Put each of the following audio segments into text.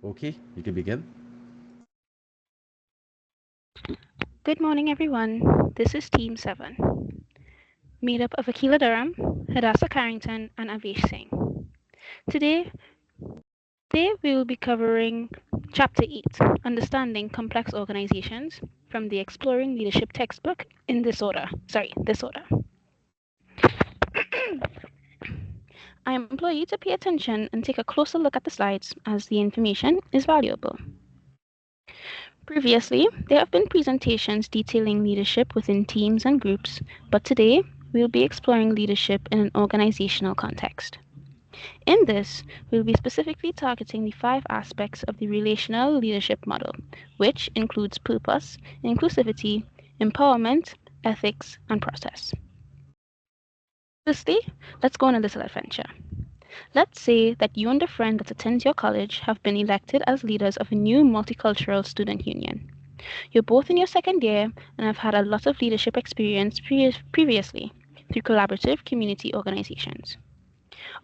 Okay, you can begin. Good morning, everyone. This is Team 7, made up of Akila Durham, Hadassah Carrington, and Avesh Singh. Today, today we will be covering Chapter 8, Understanding Complex Organizations, from the Exploring Leadership textbook in this order. This order. I implore you to pay attention and take a closer look at the slides as the information is valuable. Previously, there have been presentations detailing leadership within teams and groups, but today we will be exploring leadership in an organizational context. In this, we will be specifically targeting the 5 aspects of the relational leadership model, which includes purpose, inclusivity, empowerment, ethics, and process. Firstly, let's go on a little adventure. Let's say that you and a friend that attends your college have been elected as leaders of a new multicultural student union. You're both in your second year and have had a lot of leadership experience previously through collaborative community organizations.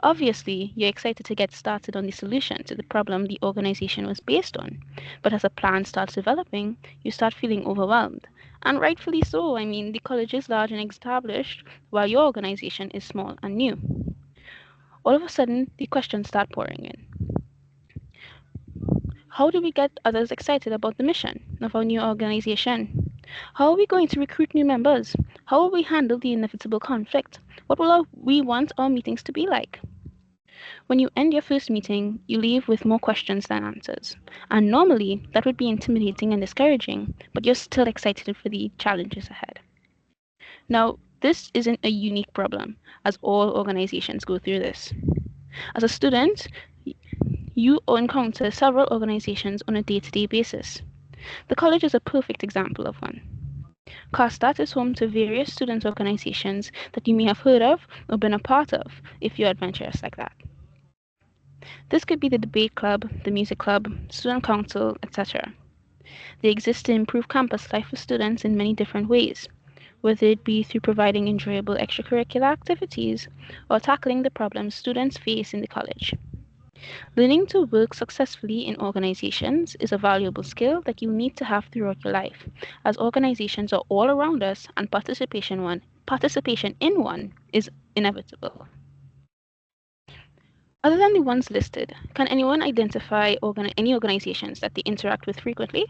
Obviously, you're excited to get started on the solution to the problem the organization was based on, but as a plan starts developing, you start feeling overwhelmed. And rightfully so. I mean, the college is large and established, while your organization is small and new. All of a sudden, the questions start pouring in. How do we get others excited about the mission of our new organization? How are we going to recruit new members? How will we handle the inevitable conflict? What will we want our meetings to be like? When you end your first meeting, you leave with more questions than answers. And normally, that would be intimidating and discouraging, but you're still excited for the challenges ahead. Now, this isn't a unique problem, as all organizations go through this. As a student, you encounter several organizations on a day to day basis. The college is a perfect example of one. CASTAT is home to various student organizations that you may have heard of or been a part of if you're adventurous like that. This could be the debate club, the music club, student council, etc. They exist to improve campus life for students in many different ways, whether it be through providing enjoyable extracurricular activities or tackling the problems students face in the college. Learning to work successfully in organizations is a valuable skill that you need to have throughout your life, as organizations are all around us and participation in one is inevitable. Other than the ones listed, can anyone identify any organizations that they interact with frequently?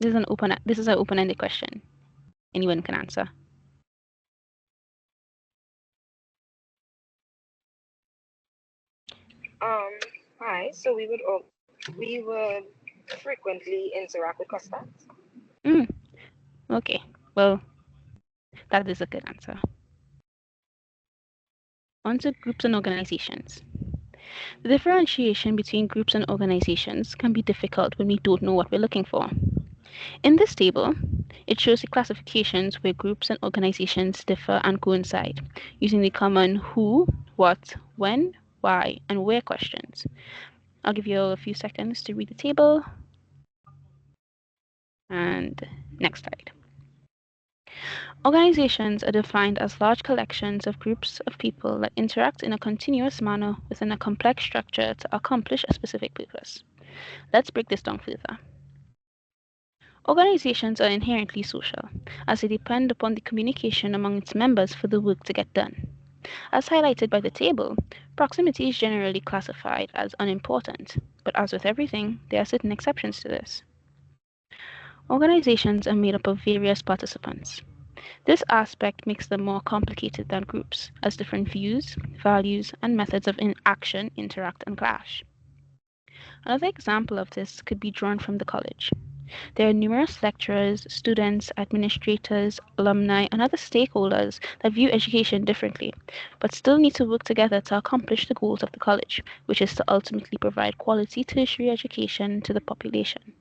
This is an open-ended question. Anyone can answer. Um, Hi. So we would frequently interact with customers. Mm, okay. Well, that is a good answer. On to groups and organizations. The differentiation between groups and organizations can be difficult when we don't know what we're looking for. In this table, it shows the classifications where groups and organizations differ and coincide, using the common who, what, when, why, and where questions. I'll give you a few seconds to read the table. And next slide. Organizations are defined as large collections of groups of people that interact in a continuous manner within a complex structure to accomplish a specific purpose. Let's break this down further. Organizations are inherently social, as they depend upon the communication among its members for the work to get done. As highlighted by the table, proximity is generally classified as unimportant, but as with everything, there are certain exceptions to this. Organizations are made up of various participants. This aspect makes them more complicated than groups, as different views, values, and methods of action interact and clash. Another example of this could be drawn from the college. There are numerous lecturers, students, administrators, alumni, and other stakeholders that view education differently, but still need to work together to accomplish the goals of the college, which is to ultimately provide quality tertiary education to the population.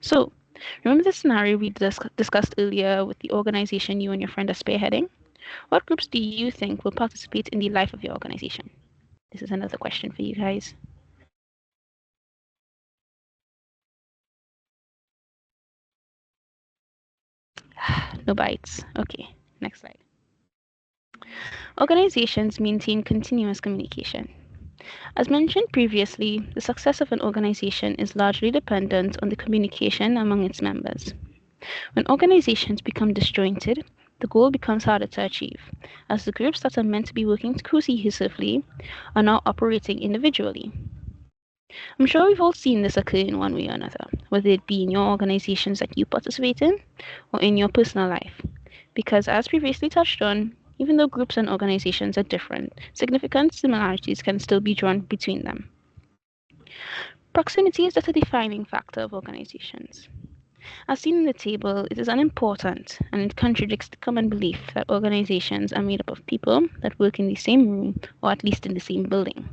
So, remember the scenario we discussed earlier with the organization you and your friend are spearheading? What groups do you think will participate in the life of your organization? This is another question for you guys. No bites. Okay, next slide. Organizations maintain continuous communication. As mentioned previously, the success of an organization is largely dependent on the communication among its members. When organizations become disjointed, the goal becomes harder to achieve, as the groups that are meant to be working cohesively are now operating individually. I'm sure we've all seen this occur in one way or another, whether it be in your organizations that you participate in or in your personal life. Because, as previously touched on, even though groups and organizations are different, significant similarities can still be drawn between them. Proximity is just a defining factor of organizations. As seen in the table, it is unimportant and it contradicts the common belief that organizations are made up of people that work in the same room or at least in the same building.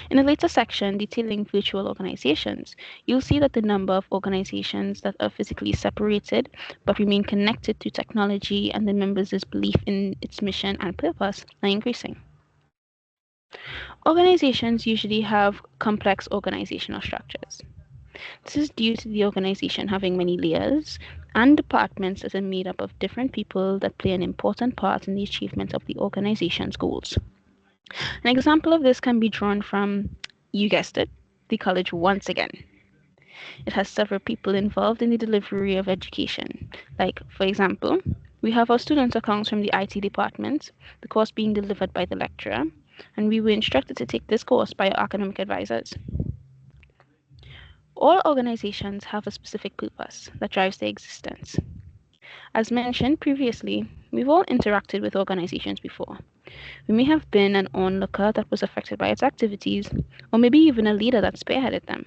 In a later section detailing virtual organizations, you'll see that the number of organizations that are physically separated but remain connected to technology and the members' belief in its mission and purpose are increasing. Organizations usually have complex organizational structures. This is due to the organization having many layers and departments that are made up of different people that play an important part in the achievement of the organization's goals. An example of this can be drawn from, you guessed it, the college once again. It has several people involved in the delivery of education. Like, for example, we have our student accounts from the IT department, the course being delivered by the lecturer, and we were instructed to take this course by our academic advisors. All organizations have a specific purpose that drives their existence. As mentioned previously, we've all interacted with organizations before. We may have been an onlooker that was affected by its activities, or maybe even a leader that spearheaded them.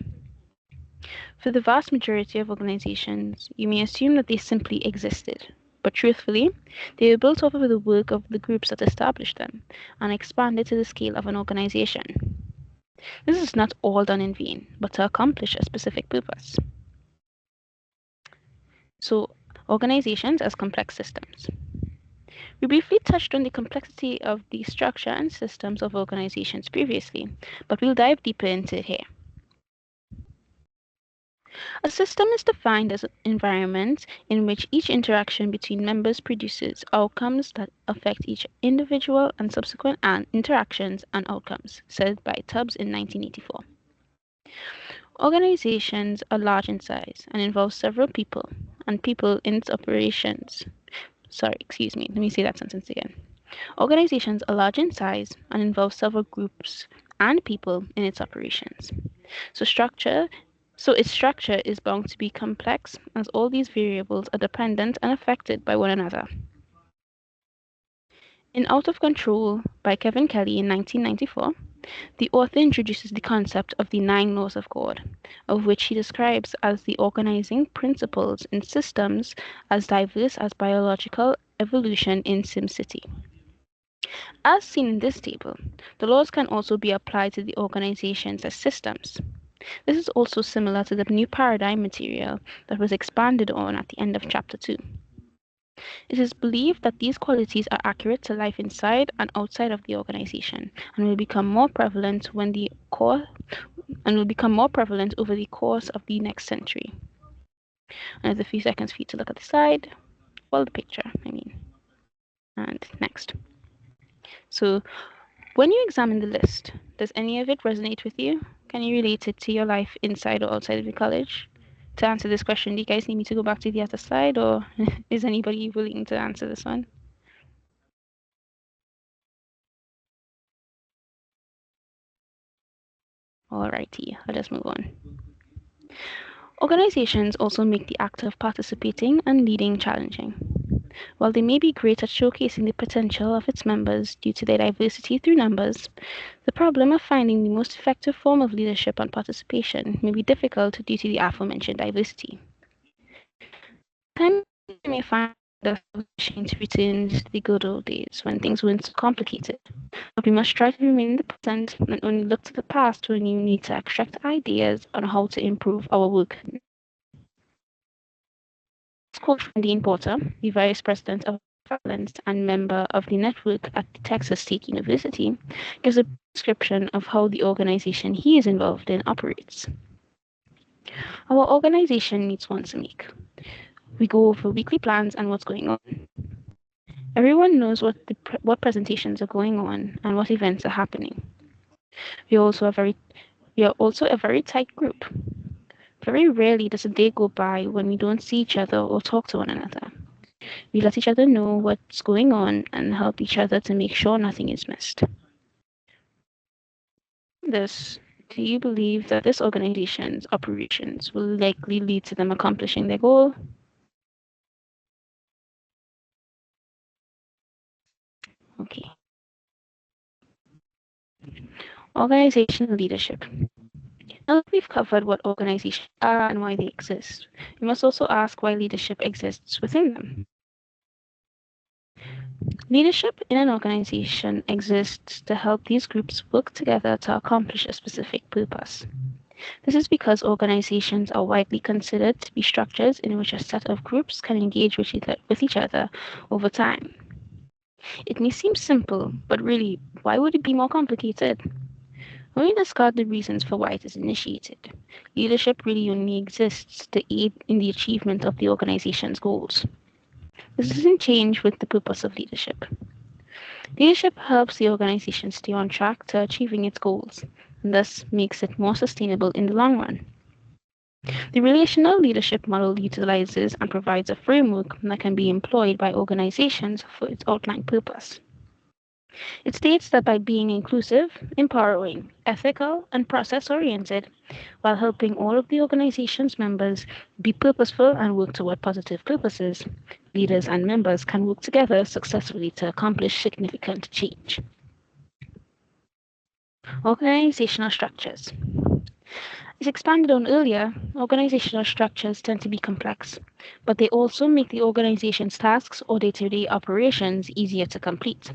For the vast majority of organizations, you may assume that they simply existed, but truthfully, they were built over the work of the groups that established them and expanded to the scale of an organization. This is not all done in vain, but to accomplish a specific purpose. So, organizations as complex systems. We briefly touched on the complexity of the structure and systems of organizations previously, but we'll dive deeper into it here. A system is defined as an environment in which each interaction between members produces outcomes that affect each individual and subsequent interactions and outcomes, said by Tubbs in 1984. Organizations are large in size and involve several people and people in its operations. Let me say that sentence again. Organizations are large in size and involve several groups and people in its operations. So its structure is bound to be complex as all these variables are dependent and affected by one another. In Out of Control by Kevin Kelly in 1994, the author introduces the concept of the 9 laws of God, of which he describes as the organizing principles in systems as diverse as biological evolution in SimCity. As seen in this table, the laws can also be applied to the organizations as systems. This is also similar to the new paradigm material that was expanded on at the end of chapter 2. It is believed that these qualities are accurate to life inside and outside of the organization and will become more prevalent over the course of the next century. Another few seconds for you to look at the slide. Well, the picture, I mean. And next. So, when you examine the list, does any of it resonate with you? Can you relate it to your life inside or outside of the college? To answer this question, do you guys need me to go back to the other slide, or is anybody willing to answer this one? Alrighty, let us move on. Organizations also make the act of participating and leading challenging. While they may be great at showcasing the potential of its members due to their diversity through numbers, the problem of finding the most effective form of leadership and participation may be difficult due to the aforementioned diversity. Sometimes you may find us wishing to return to the good old days when things weren't so complicated, but we must try to remain in the present and only look to the past when you need to extract ideas on how to improve our work. This quote from Dean Porter, the Vice President of Excellence and member of the network at Texas State University, gives a description of how the organization he is involved in operates. Our organization meets once a week. We go over weekly plans and what's going on. Everyone knows what presentations are going on and what events are happening. We are also a very we are also a very tight group. Very rarely does a day go by when we don't see each other or talk to one another. We let each other know what's going on and help each other to make sure nothing is missed. This, do you believe that this organization's operations will likely lead to them accomplishing their goal? Okay. Organizational leadership. Now that we've covered what organizations are and why they exist, we must also ask why leadership exists within them. Leadership in an organization exists to help these groups work together to accomplish a specific purpose. This is because organizations are widely considered to be structures in which a set of groups can engage with each other over time. It may seem simple, but really, why would it be more complicated? When we discard the reasons for why it is initiated, leadership really only exists to aid in the achievement of the organization's goals. This doesn't change with the purpose of leadership. Leadership helps the organization stay on track to achieving its goals, and thus makes it more sustainable in the long run. The relational leadership model utilizes and provides a framework that can be employed by organizations for its outlined purpose. It states that by being inclusive, empowering, ethical, and process oriented, while helping all of the organization's members be purposeful and work toward positive purposes, leaders and members can work together successfully to accomplish significant change. Organizational structures. As expanded on earlier, organizational structures tend to be complex, but they also make the organization's tasks or day to day operations easier to complete.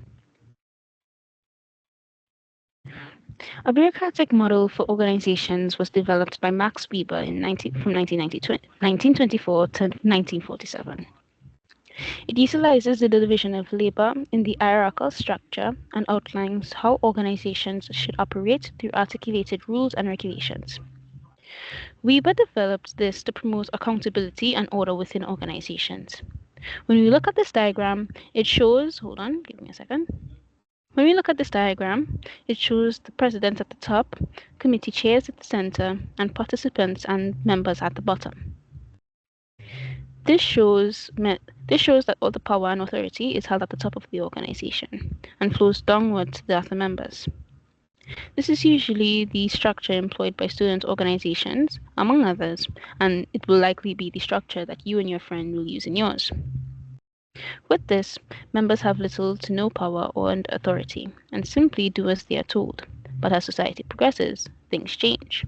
A bureaucratic model for organizations was developed by Max Weber from 1924 to 1947. It utilizes the division of labor in the hierarchical structure and outlines how organizations should operate through articulated rules and regulations. Weber developed this to promote accountability and order within organizations. When we look at this diagram, it shows, hold on, give me a second. When we look at this diagram, it shows the president at the top, committee chairs at the center, and participants and members at the bottom. This shows that all the power and authority is held at the top of the organization and flows downward to the other members. This is usually the structure employed by student organizations, among others, and it will likely be the structure that you and your friend will use in yours. With this, members have little to no power or authority and simply do as they are told. But as society progresses, things change.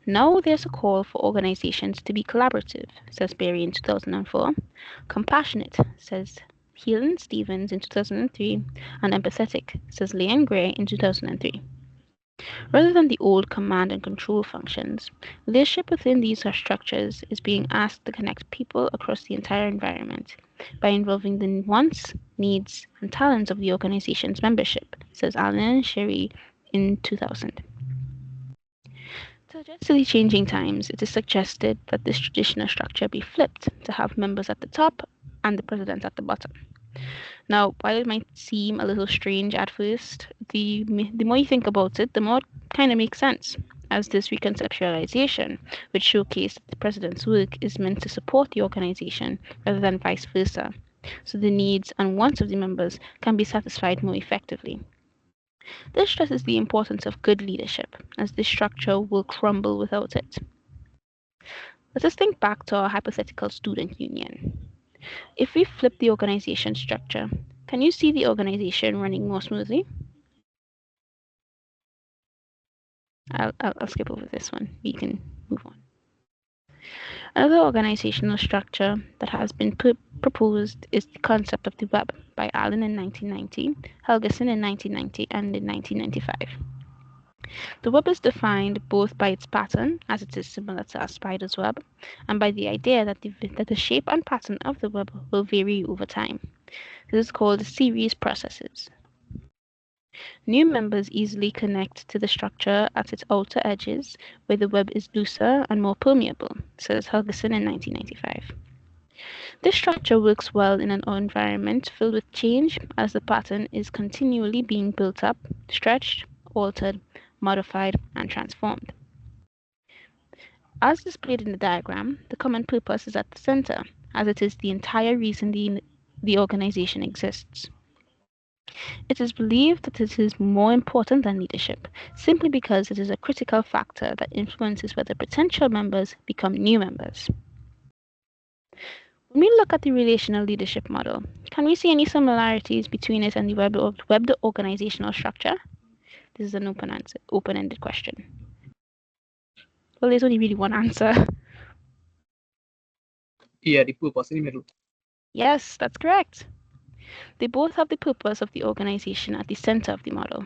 Now there's a call for organizations to be collaborative, says Berry in 2004, compassionate, says Helen Stevens in 2003, and empathetic, says Leanne Gray in 2003. Rather than the old command and control functions, leadership within these structures is being asked to connect people across the entire environment by involving the wants, needs, and talents of the organization's membership, says Alan and Sherry in 2000. To adjust to the changing times, it is suggested that this traditional structure be flipped to have members at the top and the president at the bottom. Now, while it might seem a little strange at first, the more you think about it, the more it kind of makes sense, as this reconceptualization, which showcased that the president's work is meant to support the organization rather than vice versa, so the needs and wants of the members can be satisfied more effectively. This stresses the importance of good leadership, as this structure will crumble without it. Let us think back to our hypothetical student union. If we flip the organization structure, can you see the organization running more smoothly? I'll skip over this one. We can move on. Another organizational structure that has been proposed is the concept of the web by Allen in 1990, Helgeson in 1990, and in 1995. The web is defined both by its pattern, as it is similar to a spider's web, and by the idea that the shape and pattern of the web will vary over time. This is called series processes. New members easily connect to the structure at its outer edges, where the web is looser and more permeable, says Helgeson in 1995. This structure works well in an environment filled with change as the pattern is continually being built up, stretched, altered, modified, and transformed. As displayed in the diagram, the common purpose is at the center, as it is the entire reason the organization exists. It is believed that it is more important than leadership, simply because it is a critical factor that influences whether potential members become new members. When we look at the relational leadership model, can we see any similarities between it and the web organizational structure? This is an open-ended question. Well, there's only really one answer. Yeah, the purpose in the middle. Yes, that's correct. They both have the purpose of the organization at the center of the model.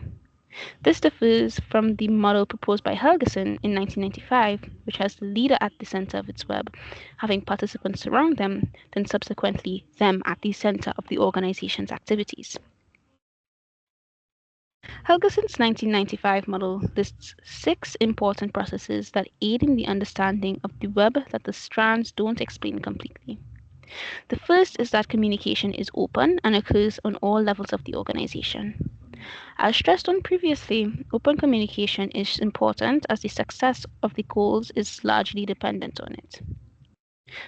This differs from the model proposed by Helgeson in 1995, which has the leader at the center of its web, having participants surround them, then subsequently them at the center of the organization's activities. Helgeson's 1995 model lists 6 important processes that aid in the understanding of the web that the strands don't explain completely. The first is that communication is open and occurs on all levels of the organization. As stressed on previously, open communication is important as the success of the goals is largely dependent on it.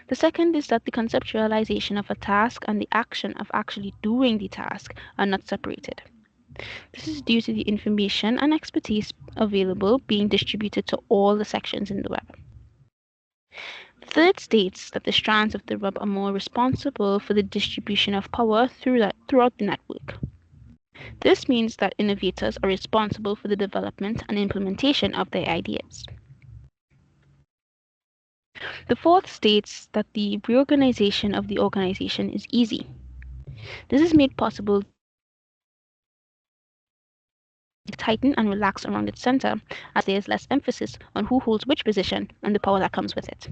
The second is that the conceptualization of a task and the action of actually doing the task are not separated. This is due to the information and expertise available being distributed to all the sections in the web. The third states that the strands of the web are more responsible for the distribution of power throughout the network. This means that innovators are responsible for the development and implementation of their ideas. The fourth states that the reorganization of the organization is easy. This is made possible tighten and relax around its center, as there is less emphasis on who holds which position and the power that comes with it.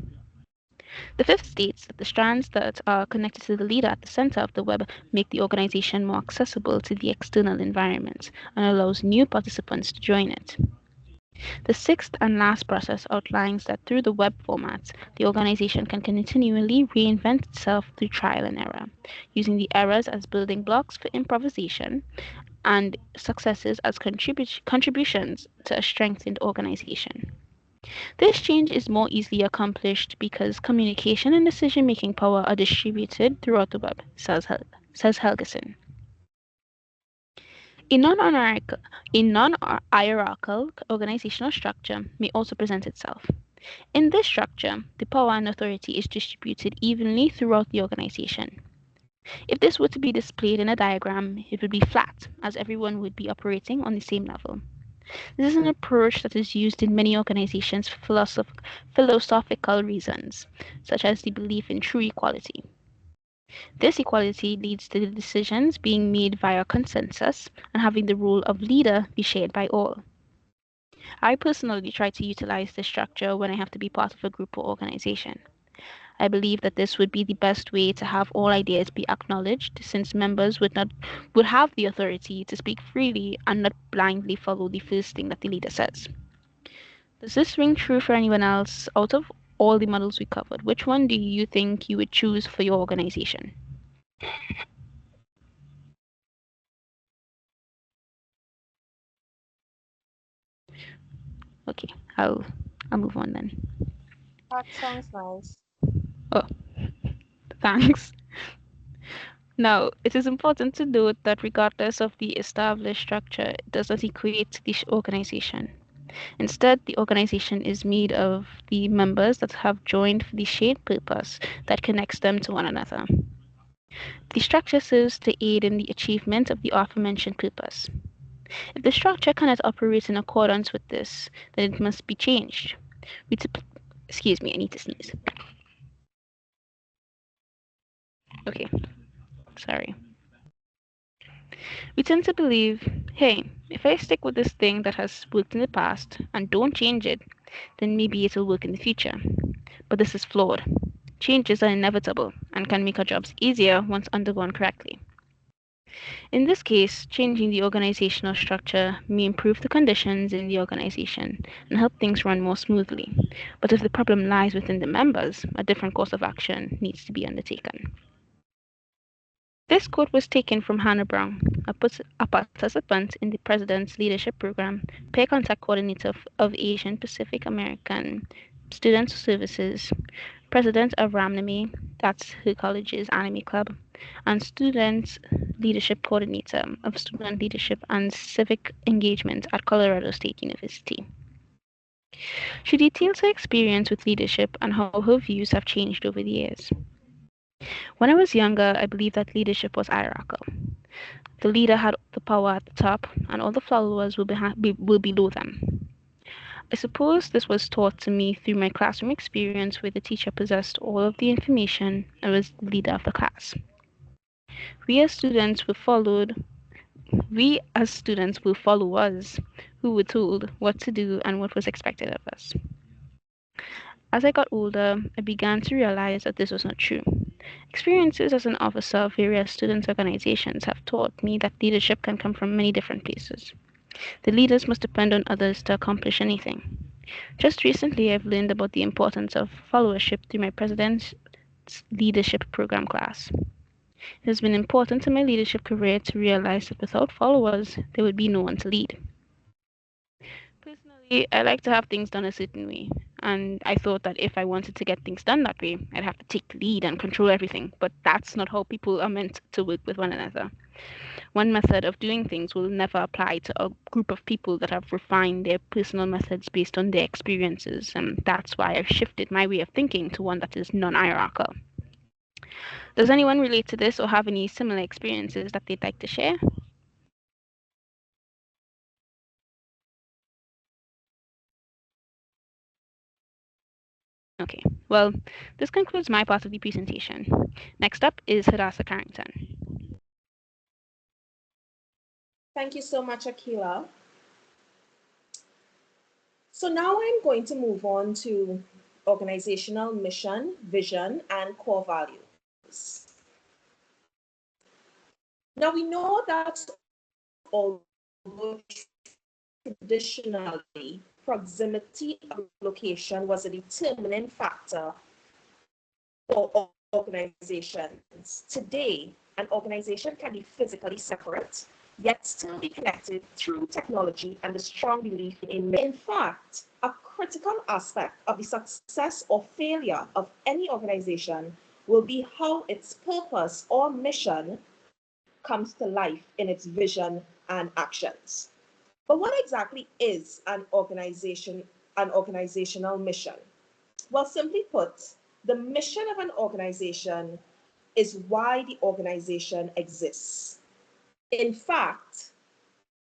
The fifth states that the strands that are connected to the leader at the center of the web make the organization more accessible to the external environment and allows new participants to join it. The sixth and last process outlines that through the web format, the organization can continually reinvent itself through trial and error, using the errors as building blocks for improvisation and successes as contributions to a strengthened organization. This change is more easily accomplished because communication and decision-making power are distributed throughout the web, says Helgeson. A non-hierarchical organizational structure may also present itself. In this structure, the power and authority is distributed evenly throughout the organization. If this were to be displayed in a diagram, it would be flat, as everyone would be operating on the same level. This is an approach that is used in many organizations for philosophical reasons, such as the belief in true equality. This equality leads to the decisions being made via consensus and having the role of leader be shared by all. I personally try to utilize this structure when I have to be part of a group or organization. I believe that this would be the best way to have all ideas be acknowledged, since members would have the authority to speak freely and not blindly follow the first thing that the leader says. Does this ring true for anyone else? Out of all the models we covered, which one do you think you would choose for your organization? Okay, I'll move on then. That sounds nice. Oh, thanks. Now, it is important to note that regardless of the established structure, it does not equate the organization. Instead, the organization is made of the members that have joined for the shared purpose that connects them to one another. The structure serves to aid in the achievement of the aforementioned purpose. If the structure cannot operate in accordance with this, then it must be changed. Excuse me, I need to sneeze. Okay, sorry. We tend to believe, hey, if I stick with this thing that has worked in the past and don't change it, then maybe it'll work in the future. But this is flawed. Changes are inevitable and can make our jobs easier once undergone correctly. In this case, changing the organizational structure may improve the conditions in the organization and help things run more smoothly. But if the problem lies within the members, a different course of action needs to be undertaken. This quote was taken from Hannah Brown, a participant in the President's Leadership Program, Peer Contact Coordinator of Asian Pacific American Student Services, President of Ramnami, that's her college's anime club, and Student Leadership Coordinator of Student Leadership and Civic Engagement at Colorado State University. She details her experience with leadership and how her views have changed over the years. When I was younger, I believed that leadership was hierarchical. The leader had the power at the top, and all the followers will will below them. I suppose this was taught to me through my classroom experience where the teacher possessed all of the information and was the leader of the class. We as students were followed we as students will follow us, who were told what to do and what was expected of us. As I got older, I began to realize that this was not true. Experiences as an officer of various student organizations have taught me that leadership can come from many different places. The leaders must depend on others to accomplish anything. Just recently, I've learned about the importance of followership through my President's Leadership Program class. It has been important to my leadership career to realize that without followers, there would be no one to lead. Personally, I like to have things done a certain way, and I thought that if I wanted to get things done that way, I'd have to take the lead and control everything, but that's not how people are meant to work with one another. One method of doing things will never apply to a group of people that have refined their personal methods based on their experiences, and that's why I've shifted my way of thinking to one that is non-hierarchical. Does anyone relate to this or have any similar experiences that they'd like to share? Okay, well, this concludes my part of the presentation. Next up is Hadassah Carrington. Thank you so much, Akila. So now I'm going to move on to organizational mission, vision, and core values. Now we know that although traditionally proximity of location was a determining factor for organizations, today an organization can be physically separate yet still be connected through technology and a strong belief in fact, a critical aspect of the success or failure of any organization will be how its purpose or mission comes to life in its vision and actions. But what exactly is an organizational mission? Well, simply put, the mission of an organization is why the organization exists. In fact,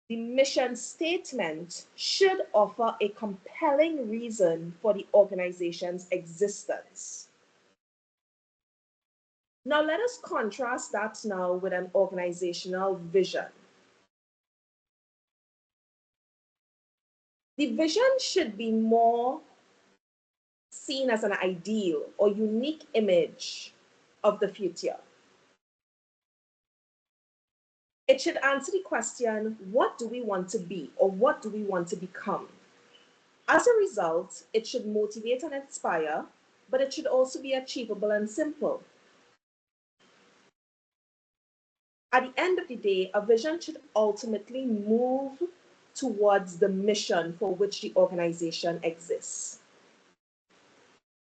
the mission statement should offer a compelling reason for the organization's existence. Now let us contrast that now with an organizational vision. The vision should be more seen as an ideal or unique image of the future. It should answer the question, what do we want to be or what do we want to become? As a result, it should motivate and inspire, but it should also be achievable and simple. At the end of the day, a vision should ultimately move towards the mission for which the organization exists.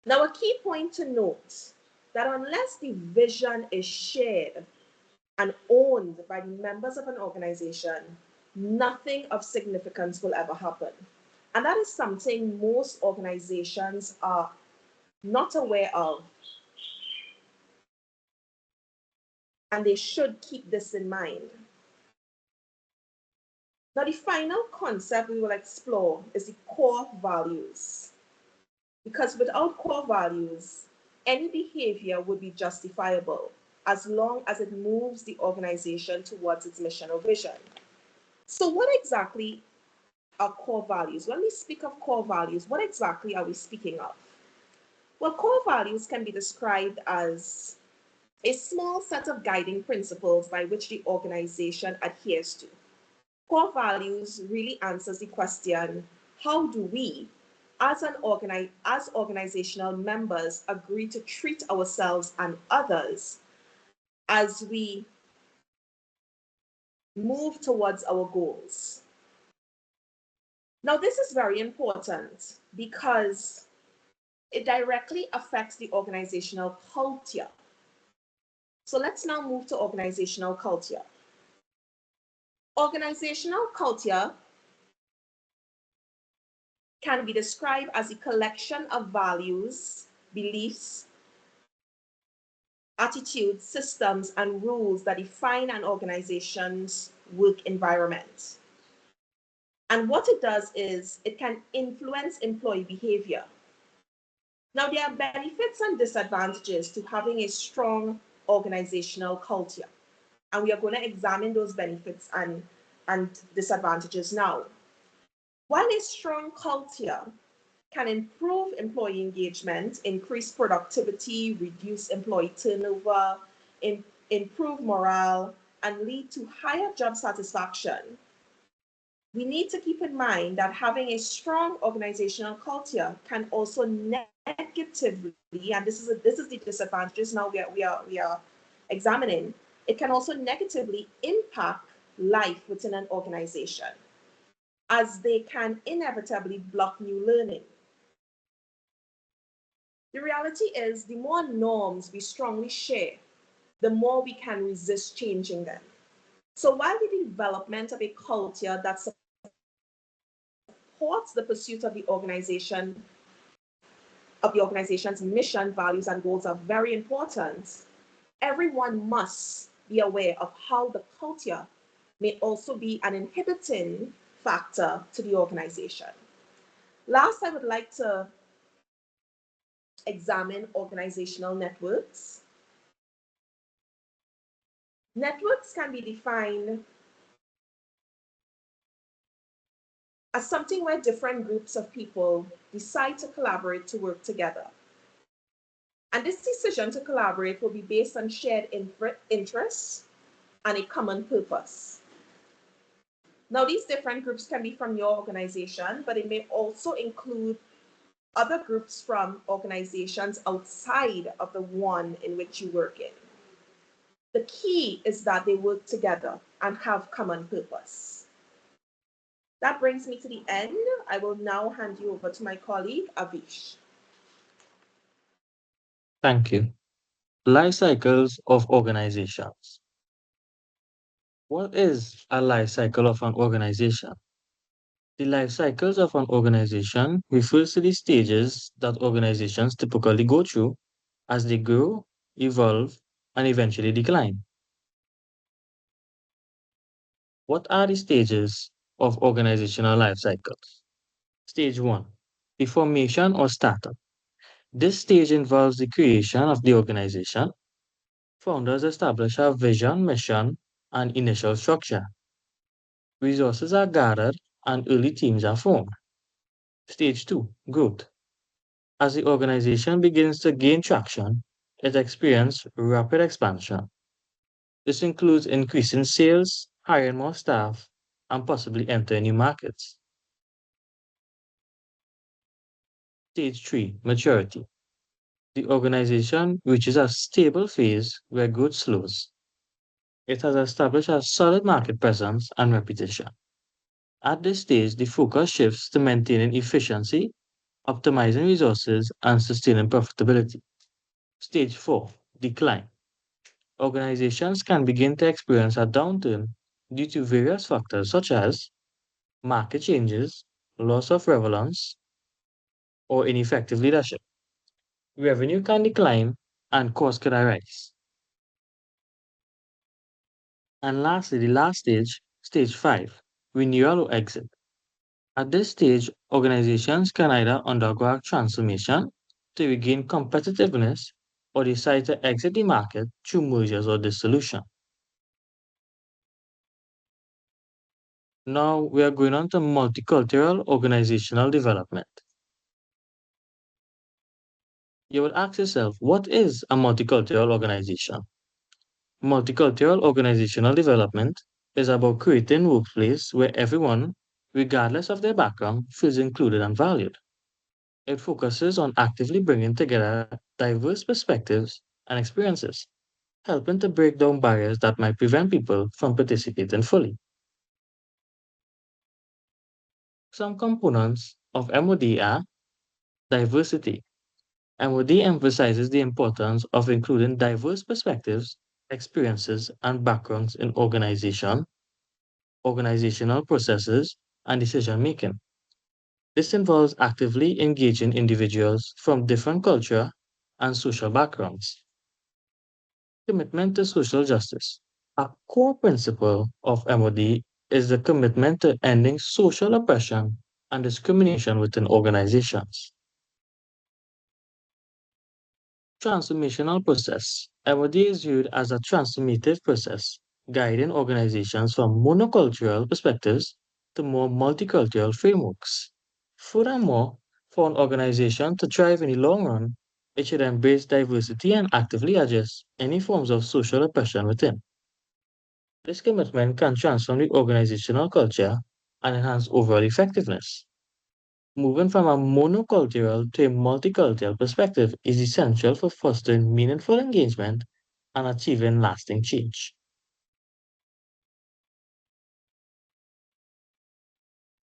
Now, a key point to note that unless the vision is shared and owned by the members of an organization, nothing of significance will ever happen. And that is something most organizations are not aware of. And they should keep this in mind. Now, the final concept we will explore is the core values. Because without core values, any behavior would be justifiable as long as it moves the organization towards its mission or vision. So what exactly are core values? When we speak of core values, what exactly are we speaking of? Well, core values can be described as a small set of guiding principles by which the organization adheres to. Core values really answers the question, how do we, as organizational members, agree to treat ourselves and others as we move towards our goals? Now, this is very important because it directly affects the organizational culture. So let's now move to organizational culture. Organizational culture can be described as a collection of values, beliefs, attitudes, systems, and rules that define an organization's work environment. And what it does is it can influence employee behavior. Now, there are benefits and disadvantages to having a strong organizational culture. And we are going to examine those benefits and disadvantages now. While a strong culture can improve employee engagement, increase productivity, reduce employee turnover, improve morale, and lead to higher job satisfaction, we need to keep in mind that having a strong organizational culture can also negatively, and this is the disadvantages now we are examining, it can also negatively impact life within an organization, as they can inevitably block new learning. The reality is, the more norms we strongly share, the more we can resist changing them. So while the development of a culture that supports the pursuit of the organization's mission, values, and goals are very important, everyone must be aware of how the culture may also be an inhibiting factor to the organization. Last, I would like to examine organizational networks. Networks can be defined as something where different groups of people decide to collaborate to work together. And this decision to collaborate will be based on shared interests and a common purpose. Now, these different groups can be from your organization, but it may also include other groups from organizations outside of the one in which you work in. The key is that they work together and have common purpose. That brings me to the end. I will now hand you over to my colleague, Avish. Thank you. Life cycles of organizations. What is a life cycle of an organization? The life cycles of an organization refers to the stages that organizations typically go through as they grow, evolve, and eventually decline. What are the stages of organizational life cycles? Stage 1, the formation or startup. This stage involves the creation of the organization. Founders establish a vision, mission, and initial structure. Resources are gathered and early teams are formed. Stage 2, growth. As the organization begins to gain traction, it experiences rapid expansion. This includes increasing sales, hiring more staff, and possibly entering new markets. Stage 3, maturity. The organization reaches a stable phase where growth slows. It has established a solid market presence and reputation. At this stage, the focus shifts to maintaining efficiency, optimizing resources, and sustaining profitability. Stage 4, decline. Organizations can begin to experience a downturn due to various factors such as market changes, loss of relevance, or ineffective leadership. Revenue can decline and costs could arise. And lastly, the last stage, stage 5, renewal or exit. At this stage, organizations can either undergo a transformation to regain competitiveness or decide to exit the market through mergers or dissolution. Now we are going on to multicultural organizational development. You would ask yourself, what is a multicultural organization? Multicultural organizational development is about creating a workplace where everyone, regardless of their background, feels included and valued. It focuses on actively bringing together diverse perspectives and experiences, helping to break down barriers that might prevent people from participating fully. Some components of MOD are diversity. MOD emphasizes the importance of including diverse perspectives, experiences, and backgrounds in organizational processes, and decision making. This involves actively engaging individuals from different culture and social backgrounds. Commitment to social justice. A core principle of MOD is the commitment to ending social oppression and discrimination within organizations. Transformational process. MOD is viewed as a transformative process, guiding organizations from monocultural perspectives to more multicultural frameworks. Furthermore, for an organization to thrive in the long run, it should embrace diversity and actively address any forms of social oppression within. This commitment can transform the organizational culture and enhance overall effectiveness. Moving from a monocultural to a multicultural perspective is essential for fostering meaningful engagement and achieving lasting change.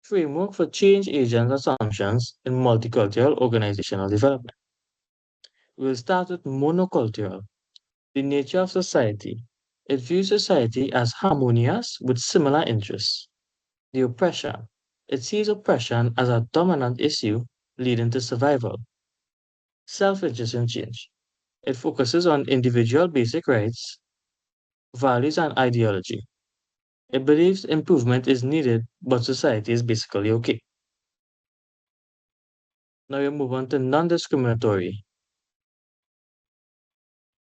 Framework for change agent assumptions in multicultural organizational development. We'll start with monocultural. The nature of society. It views society as harmonious with similar interests. The oppression. It sees oppression as a dominant issue leading to survival. Self-interest in change. It focuses on individual basic rights, values, and ideology. It believes improvement is needed, but society is basically okay. Now we move on to non-discriminatory.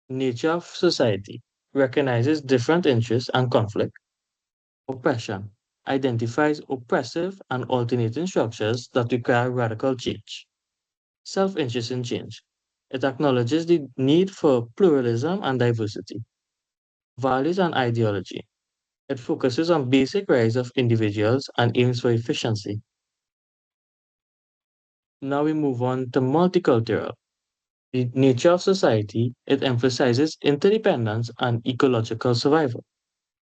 Nature of society recognizes different interests and conflict. Oppression identifies oppressive and alternating structures that require radical change. Self-interest in change. It acknowledges the need for pluralism and diversity. Values and ideology. It focuses on basic rights of individuals and aims for efficiency. Now we move on to multicultural. The nature of society, it emphasizes interdependence and ecological survival.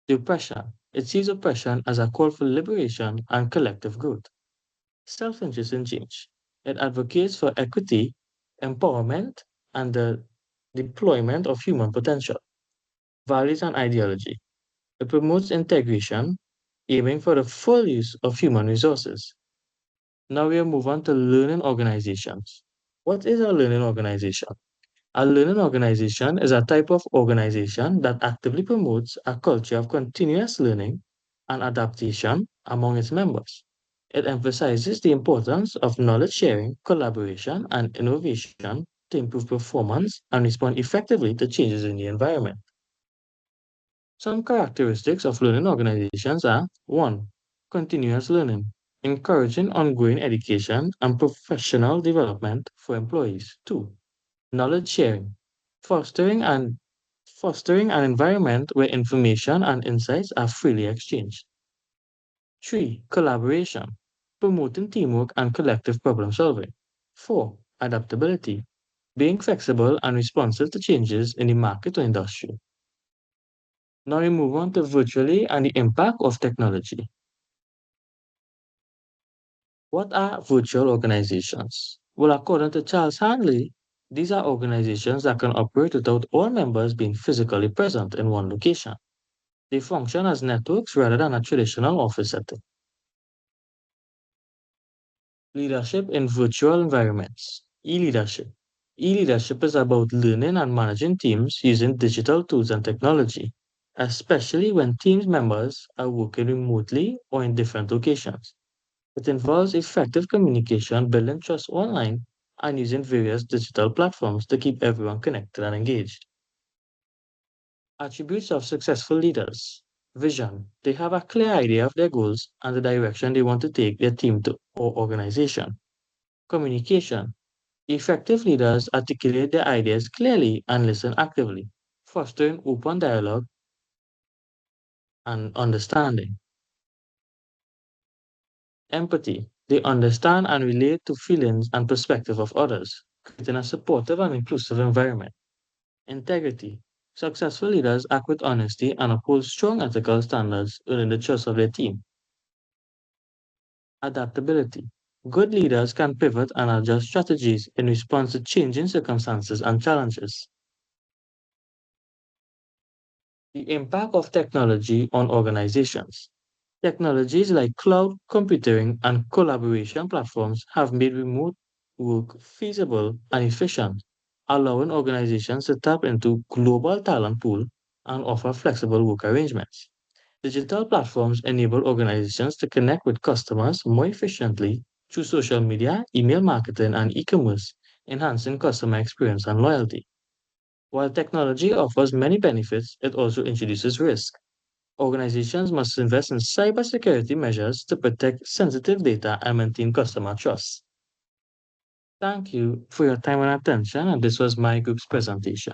The oppression, it sees oppression as a call for liberation and collective growth. Self-interest in change, it advocates for equity, empowerment, and the deployment of human potential. Values and ideology, it promotes integration, aiming for the full use of human resources. Now we'll move on to learning organizations. What is a learning organization? A learning organization is a type of organization that actively promotes a culture of continuous learning and adaptation among its members. It emphasizes the importance of knowledge sharing, collaboration, and innovation to improve performance and respond effectively to changes in the environment. Some characteristics of learning organizations are 1. Continuous learning, encouraging ongoing education and professional development for employees. 2. Knowledge sharing, fostering and fostering an environment where information and insights are freely exchanged. 3. Collaboration, promoting teamwork and collective problem solving. 4. Adaptability, being flexible and responsive to changes in the market or industry. Now we move on to virtually and the impact of technology. What are virtual organizations? Well, according to Charles Handley, these are organizations that can operate without all members being physically present in one location. They function as networks rather than a traditional office setting. Leadership in virtual environments. E-leadership. E-leadership is about learning and managing teams using digital tools and technology, especially when team members are working remotely or in different locations. It involves effective communication, building trust online, and using various digital platforms to keep everyone connected and engaged. Attributes of successful leaders. Vision. They have a clear idea of their goals and the direction they want to take their team to or organization. Communication. Effective leaders articulate their ideas clearly and listen actively, fostering open dialogue and understanding. Empathy. They understand and relate to feelings and perspective of others, creating a supportive and inclusive environment. Integrity. Successful leaders act with honesty and uphold strong ethical standards within the trust of their team. Adaptability. Good leaders can pivot and adjust strategies in response to changing circumstances and challenges. The impact of technology on organizations. Technologies like cloud computing and collaboration platforms have made remote work feasible and efficient, allowing organizations to tap into global talent pool and offer flexible work arrangements. Digital platforms enable organizations to connect with customers more efficiently through social media, email marketing, and e-commerce, enhancing customer experience and loyalty. While technology offers many benefits, it also introduces risk. Organizations must invest in cybersecurity measures to protect sensitive data and maintain customer trust. Thank you for your time and attention, and this was my group's presentation.